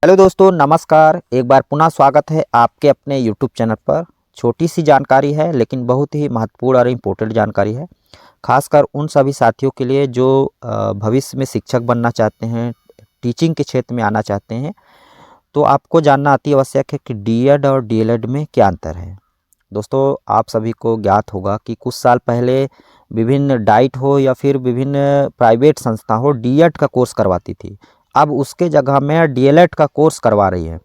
Hello दोस्तों, नमस्कार। एक बार पुनः स्वागत है आपके अपने यूट्यूब चैनल पर। छोटी सी जानकारी है लेकिन बहुत ही महत्वपूर्ण और इम्पोर्टेंट जानकारी है, खासकर उन सभी साथियों के लिए जो भविष्य में शिक्षक बनना चाहते हैं, टीचिंग के क्षेत्र में आना चाहते हैं। तो आपको जानना अति आवश्यक है कि डीएड और डीएलएड में क्या अंतर है। दोस्तों, आप सभी को ज्ञात होगा कि कुछ साल पहले विभिन्न डाइट हो या फिर विभिन्न प्राइवेट संस्था हो डीएड का कोर्स करवाती थी। अब उसके जगह में डीएलएड का कोर्स करवा रही है।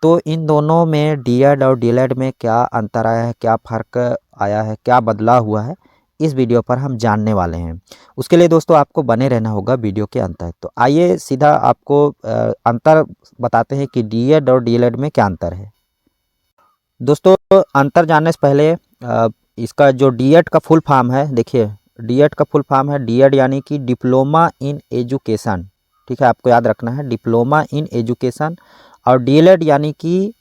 तो इन दोनों में डीएड और डीएलएड में क्या अंतर आया है, क्या फ़र्क आया है, क्या बदलाव हुआ है, इस वीडियो पर हम जानने वाले हैं। उसके लिए दोस्तों आपको बने रहना होगा वीडियो के अंत तक। तो आइए सीधा आपको अंतर बताते हैं कि डीएड और डीएलएड में क्या अंतर है। दोस्तों, अंतर जानने से पहले इसका जो डीएड का फुल फॉर्म है, देखिए डीएड का फुल फॉर्म है डीएड यानी कि डिप्लोमा इन एजुकेशन। ठीक है, आपको याद रखना है डिप्लोमा इन एजुकेशन। और डीएलएड यानी कि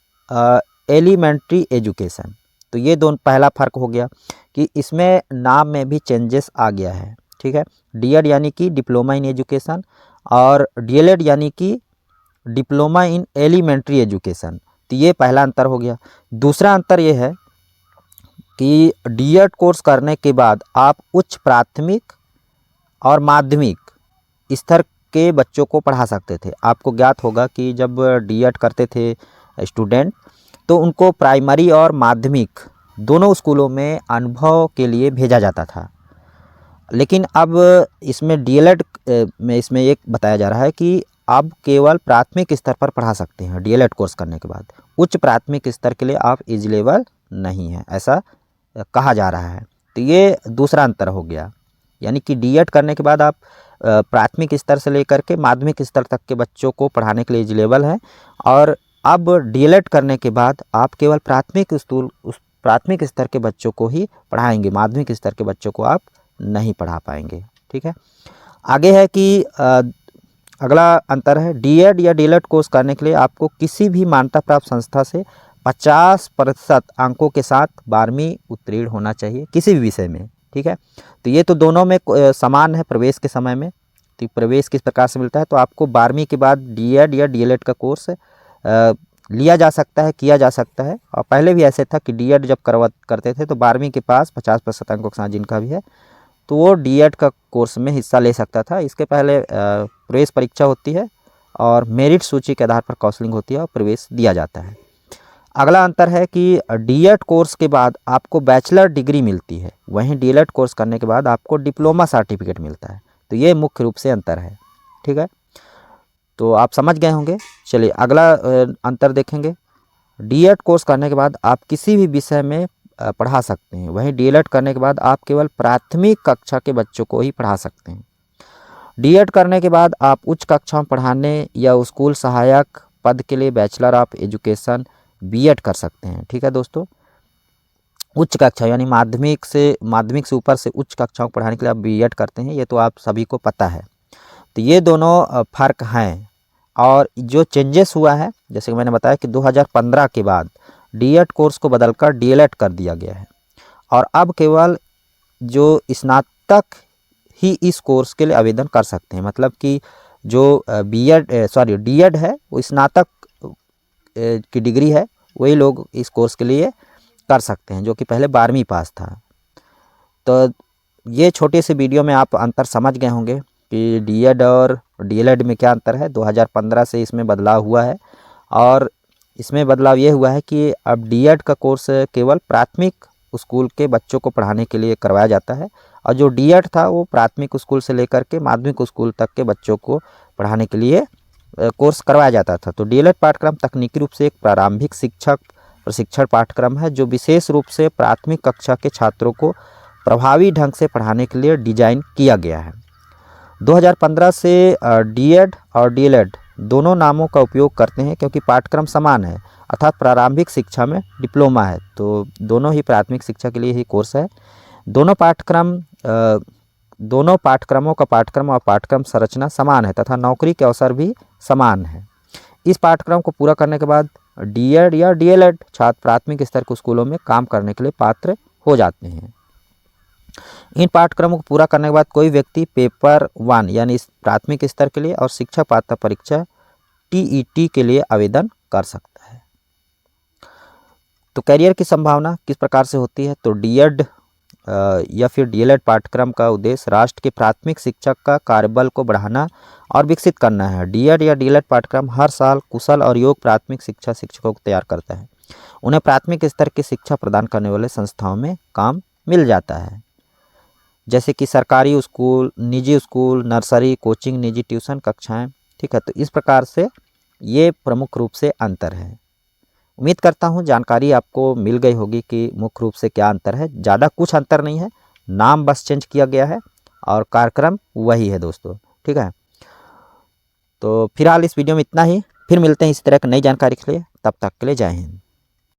एलिमेंट्री एजुकेशन। तो ये दोनों पहला फ़र्क हो गया कि इसमें नाम में भी चेंजेस आ गया है। ठीक है, डीएड यानी कि डिप्लोमा इन एजुकेशन और डीएलएड यानी कि डिप्लोमा इन एलिमेंट्री एजुकेशन। तो ये पहला अंतर हो गया। दूसरा अंतर ये है कि डीएड कोर्स करने के बाद आप उच्च प्राथमिक और माध्यमिक स्तर के बच्चों को पढ़ा सकते थे। आपको ज्ञात होगा कि जब डीएड करते थे स्टूडेंट, तो उनको प्राइमरी और माध्यमिक दोनों स्कूलों में अनुभव के लिए भेजा जाता था। लेकिन अब इसमें डीएलएड में इसमें एक बताया जा रहा है कि आप केवल प्राथमिक स्तर पर पढ़ा सकते हैं। डीएलएड कोर्स करने के बाद उच्च प्राथमिक स्तर के लिए आप एलिजिबल नहीं हैं, ऐसा कहा जा रहा है। तो ये दूसरा अंतर हो गया, यानी कि डीएड करने के बाद आप प्राथमिक स्तर से लेकर के माध्यमिक स्तर तक के बच्चों को पढ़ाने के लिए एलिजिबल हैं। और अब डीएलएड करने के बाद आप केवल प्राथमिक स्तर के बच्चों को ही पढ़ाएंगे, माध्यमिक स्तर के बच्चों को आप नहीं पढ़ा पाएंगे। ठीक है, आगे है कि अगला अंतर है डीएड या डीएलएड कोर्स करने के लिए आपको किसी भी मान्यता प्राप्त संस्था से 50% अंकों के साथ 12वीं उत्तीर्ण होना चाहिए किसी भी विषय में। ठीक है, तो ये तो दोनों में समान है प्रवेश के समय में। तो प्रवेश किस प्रकार से मिलता है, तो आपको 12वीं के बाद डीएड या डीएलएड का कोर्स लिया जा सकता है, किया जा सकता है। और पहले भी ऐसे था कि डीएड जब करते थे तो 12वीं के पास 50% अंकों के साथ जिनका भी है तो वो डीएड का कोर्स में हिस्सा ले सकता था। इसके पहले प्रवेश परीक्षा होती है और मेरिट सूची के आधार पर काउंसलिंग होती है और प्रवेश दिया जाता है। अगला अंतर है कि डीएड कोर्स के बाद आपको बैचलर डिग्री मिलती है, वहीं डीएलएड कोर्स करने के बाद आपको डिप्लोमा सर्टिफिकेट मिलता है। तो ये मुख्य रूप से अंतर है। ठीक है, तो आप समझ गए होंगे। चलिए अगला अंतर देखेंगे। डीएड कोर्स करने के बाद आप किसी भी विषय में पढ़ा सकते हैं, वहीं डीएलएड करने के बाद आप केवल प्राथमिक कक्षा के बच्चों को ही पढ़ा सकते हैं। डीएड करने के बाद आप उच्च कक्षा में पढ़ाने या स्कूल सहायक पद के लिए बैचलर ऑफ एजुकेशन बीएड कर सकते हैं। ठीक है दोस्तों, उच्च कक्षा यानी माध्यमिक से ऊपर से उच्च कक्षाओं को पढ़ाने के लिए आप बीएड करते हैं, ये तो आप सभी को पता है। तो ये दोनों फ़र्क हैं। और जो चेंजेस हुआ है, जैसे कि मैंने बताया कि 2015 के बाद डीएड कोर्स को बदलकर डीएलएड कर दिया गया है। और अब केवल जो स्नातक ही इस कोर्स के लिए आवेदन कर सकते हैं। मतलब कि जो डीएड है वो स्नातक की डिग्री है, वही लोग इस कोर्स के लिए कर सकते हैं, जो कि पहले 12वीं पास था। तो ये छोटे से वीडियो में आप अंतर समझ गए होंगे कि डीएड और डीएलएड में क्या अंतर है। 2015 से इसमें बदलाव हुआ है और इसमें बदलाव ये हुआ है कि अब डीएड का कोर्स केवल प्राथमिक स्कूल के बच्चों को पढ़ाने के लिए करवाया जाता है, और जो डीएड था वो प्राथमिक स्कूल से लेकर के माध्यमिक स्कूल तक के बच्चों को पढ़ाने के लिए कोर्स करवाया जाता था। तो डीएलएड पाठ्यक्रम तकनीकी रूप से एक प्रारंभिक शिक्षक प्रशिक्षण पाठ्यक्रम है, जो विशेष रूप से प्राथमिक कक्षा के छात्रों को प्रभावी ढंग से पढ़ाने के लिए डिजाइन किया गया है। 2015 से डीएड और डीएलएड दोनों नामों का उपयोग करते हैं क्योंकि पाठ्यक्रम समान है, अर्थात प्रारंभिक शिक्षा में डिप्लोमा है, तो दोनों ही प्राथमिक शिक्षा के लिए ही कोर्स है। दोनों पाठ्यक्रमों का पाठ्यक्रम और पाठ्यक्रम संरचना समान है तथा नौकरी के अवसर भी समान है। इस पाठ्यक्रम को पूरा करने के बाद डीएड या डीएलएड छात्र प्राथमिक स्तर के स्कूलों में काम करने के लिए पात्र हो जाते हैं। इन पाठ्यक्रमों को पूरा करने के बाद कोई व्यक्ति पेपर 1 यानी प्राथमिक स्तर के लिए और शिक्षक पात्रता परीक्षा टीईटी के लिए आवेदन कर सकता है। तो करियर की संभावना किस प्रकार से होती है, तो डीएड या फिर डीएलएड पाठ्यक्रम का उद्देश्य राष्ट्र के प्राथमिक शिक्षक का कार्यबल को बढ़ाना और विकसित करना है। डीएड या डीएलएड पाठ्यक्रम हर साल कुशल और योग्य प्राथमिक शिक्षकों को तैयार करता है। उन्हें प्राथमिक स्तर की शिक्षा प्रदान करने वाले संस्थाओं में काम मिल जाता है, जैसे कि सरकारी स्कूल, निजी स्कूल, नर्सरी, कोचिंग, निजी ट्यूशन कक्षाएं। ठीक है, तो इस प्रकार से ये प्रमुख रूप से अंतर है। उम्मीद करता हूँ जानकारी आपको मिल गई होगी कि मुख्य रूप से क्या अंतर है। ज़्यादा कुछ अंतर नहीं है, नाम बस चेंज किया गया है और कार्यक्रम वही है दोस्तों। ठीक है, तो फिलहाल इस वीडियो में इतना ही। फिर मिलते हैं इस तरह की नई जानकारी के लिए, तब तक के लिए जय हिंद।